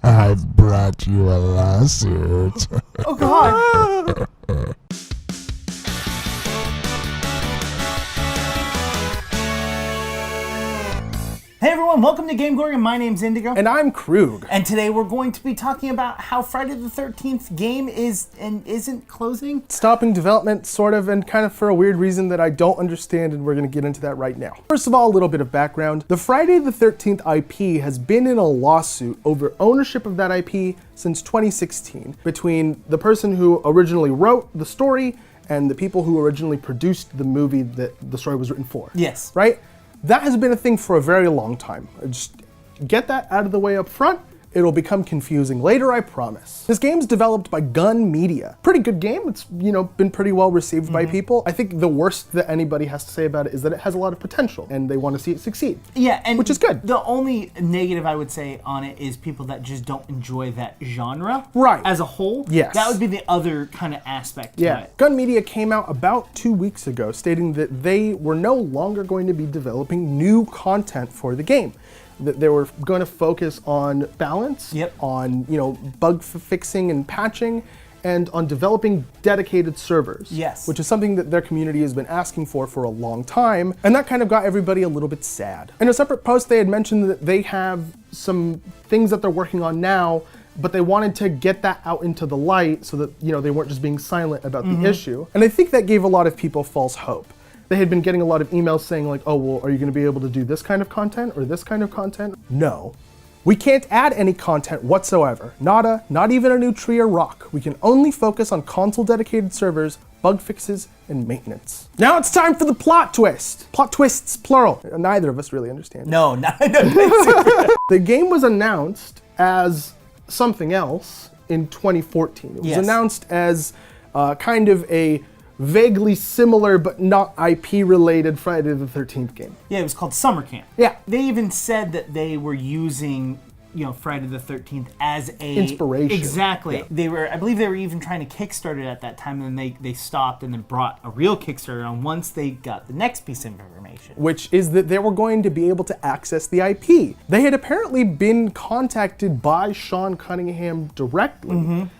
I've brought you a lawsuit. Oh, God. Hey everyone, welcome to GameGorgon. My name's Indigo. And I'm Krug. And today we're going to be talking about how Friday the 13th game is and isn't closing. Stopping development, sort of, and kind of for a weird reason that I don't understand, and we're going to get into that right now. First of all, a little bit of background. The Friday the 13th IP has been in a lawsuit over ownership of that IP since 2016 between the person who originally wrote the story and the people who originally produced the movie that the story was written for. Yes. Right? That has been a thing for a very long time. Just get that out of the way up front. It'll become confusing later, I promise. This game's developed by Gun Media. Pretty good game. It's, been pretty well received by people. I think the worst that anybody has to say about it is that it has a lot of potential and they want to see it succeed. Yeah, and which is good. The only negative I would say on it is people that just don't enjoy that genre. Right. As a whole. Yes. That would be the other kind of aspect to it. Gun Media came out about 2 weeks ago stating that they were no longer going to be developing new content for the game. That they were going to focus on balance, on bug fixing and patching, and on developing dedicated servers. Yes. Which is something that their community has been asking for a long time, and that kind of got everybody a little bit sad. In a separate post, they had mentioned that they have some things that they're working on now, but they wanted to get that out into the light so that they weren't just being silent about the issue. And I think that gave a lot of people false hope. They had been getting a lot of emails saying like, oh, well, are you going to be able to do this kind of content or this kind of content? No. We can't add any content whatsoever. Nada, not even a new tree or rock. We can only focus on console-dedicated servers, bug fixes, and maintenance. Now it's time for the plot twist. Plot twists, plural. Neither of us really understand. No. The game was announced as something else in 2014. It was announced as kind of a vaguely similar but not IP-related Friday the 13th game. Yeah, it was called Summer Camp. Yeah. They even said that they were using, Friday the 13th as a inspiration. Exactly. Yeah. I believe they were even trying to Kickstarter it at that time, and then they stopped and then brought a real Kickstarter on once they got the next piece of information. Which is that they were going to be able to access the IP. They had apparently been contacted by Sean Cunningham directly.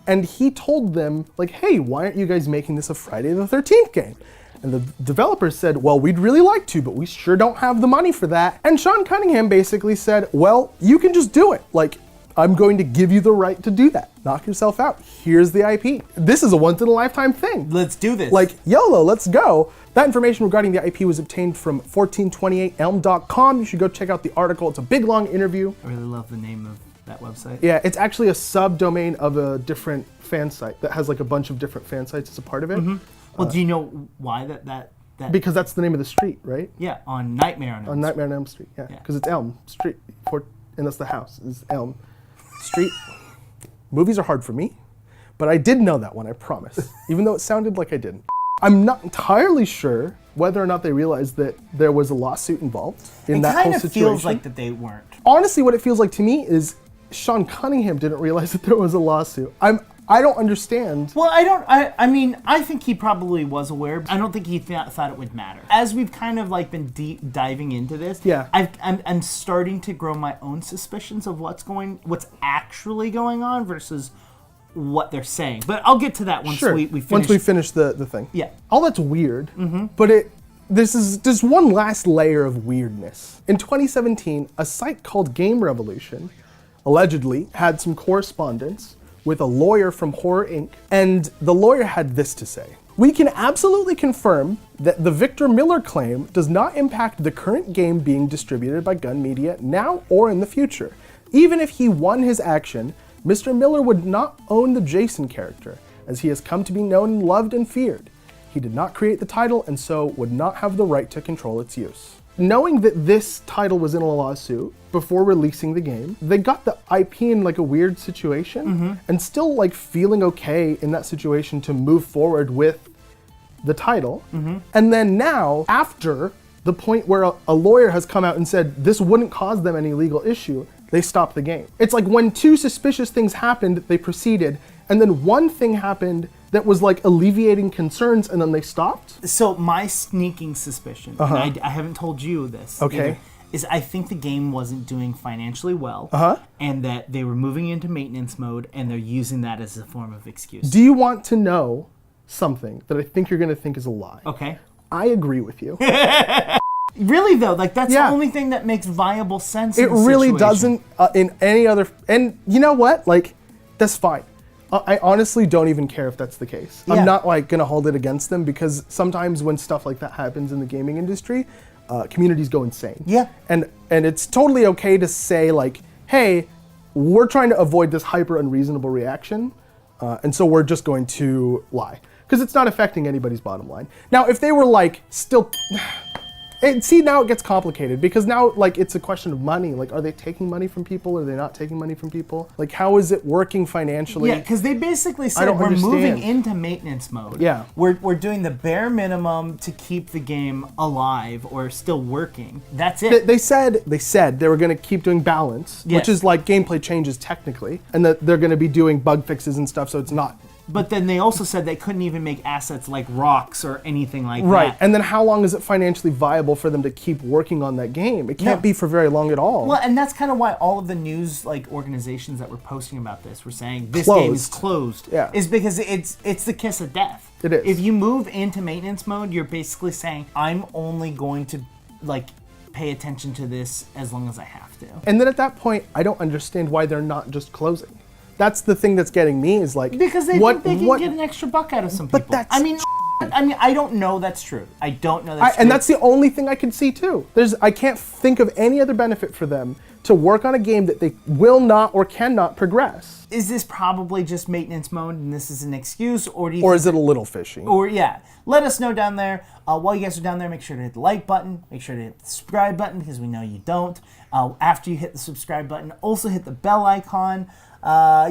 And he told them, like, hey, why aren't you guys making this a Friday the 13th game? And the developers said, well, we'd really like to, but we sure don't have the money for that. And Sean Cunningham basically said, well, you can just do it. Like, I'm going to give you the right to do that. Knock yourself out. Here's the IP. This is a once-in-a-lifetime thing. Let's do this. Like, YOLO, let's go. That information regarding the IP was obtained from 1428elm.com. You should go check out the article. It's a big, long interview. I really love the name of that website. Yeah, it's actually a subdomain of a different fan site that has like a bunch of different fan sites as a part of it. Well, do you know why that? Because that's the name of the street, right? Yeah, on Nightmare on Elm Street. On Nightmare on Elm Street, yeah. Because it's Elm Street, and that's the house, is Elm Street. Movies are hard for me, but I did know that one, I promise. Even though it sounded like I didn't. I'm not entirely sure whether or not they realized that there was a lawsuit involved in that whole situation. It kind of feels like that they weren't. Honestly, what it feels like to me is Sean Cunningham didn't realize that there was a lawsuit. I don't understand. Well, I think he probably was aware. I don't think he thought it would matter. As we've kind of like been deep diving into this, I'm starting to grow my own suspicions of what's actually going on versus what they're saying. But I'll get to that once we finish. Once we finish the thing. Yeah. All that's weird, but there's one last layer of weirdness. In 2017, a site called Game Revolution allegedly had some correspondence with a lawyer from Horror Inc., and the lawyer had this to say. We can absolutely confirm that the Victor Miller claim does not impact the current game being distributed by Gun Media now or in the future. Even if he won his action, Mr. Miller would not own the Jason character, as he has come to be known, loved, and feared. He did not create the title and so would not have the right to control its use. Knowing that this title was in a lawsuit before releasing the game, they got the IP in like a weird situation and still like feeling okay in that situation to move forward with the title. And then now, after the point where a lawyer has come out and said this wouldn't cause them any legal issue, they stopped the game. It's like when two suspicious things happened, they proceeded, and then one thing happened that was like alleviating concerns, and then they stopped? So my sneaking suspicion, and I haven't told you this, okay, is I think the game wasn't doing financially well, and that they were moving into maintenance mode, and they're using that as a form of excuse. Do you want to know something that I think you're going to think is a lie? Okay. I agree with you. Really though, like that's the only thing that makes viable sense. It really doesn't in any other. And you know what? Like, that's fine. I honestly don't even care if that's the case. Yeah. I'm not like gonna hold it against them because sometimes when stuff like that happens in the gaming industry, communities go insane. Yeah. And it's totally okay to say like, hey, we're trying to avoid this hyper unreasonable reaction, and so we're just going to lie because it's not affecting anybody's bottom line. Now, if they were like still. See, now it gets complicated because now, like, it's a question of money. Like, are they taking money from people? Are they not taking money from people? Like, how is it working financially? Yeah, because they basically said we're moving into maintenance mode. Yeah. We're doing the bare minimum to keep the game alive or still working. That's it. They said they were going to keep doing balance, which is like gameplay changes technically, and that they're going to be doing bug fixes and stuff, so it's not. But then they also said they couldn't even make assets like rocks or anything like that. Right, and then how long is it financially viable for them to keep working on that game? It can't be for very long at all. Well, and that's kind of why all of the news like organizations that were posting about this were saying this game is closed. Yeah. Is because it's the kiss of death. It is. If you move into maintenance mode, you're basically saying I'm only going to like pay attention to this as long as I have to. And then at that point, I don't understand why they're not just closing. That's the thing that's getting me is like because they think they can get an extra buck out of some people. But that's I mean, I don't know that's true. I don't know that's true. And that's the only thing I can see too. I can't think of any other benefit for them to work on a game that they will not or cannot progress. Is this probably just maintenance mode and this is an excuse, or do you? Or is it a little fishy? Or let us know down there. While you guys are down there, make sure to hit the like button. Make sure to hit the subscribe button because we know you don't. After you hit the subscribe button, also hit the bell icon.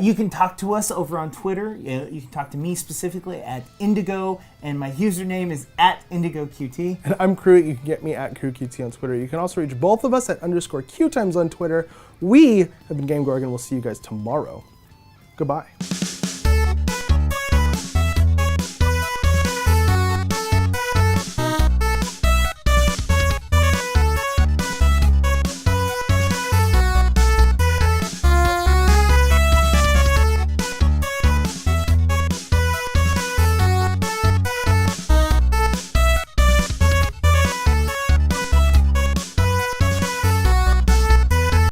You can talk to us over on Twitter. You can talk to me specifically at Indigo, and my username is at IndigoQT. And I'm Crew. You can get me at QueueTimes on Twitter. You can also reach both of us at _QueueTimes on Twitter. We have been GameGorgon. We'll see you guys tomorrow. Goodbye.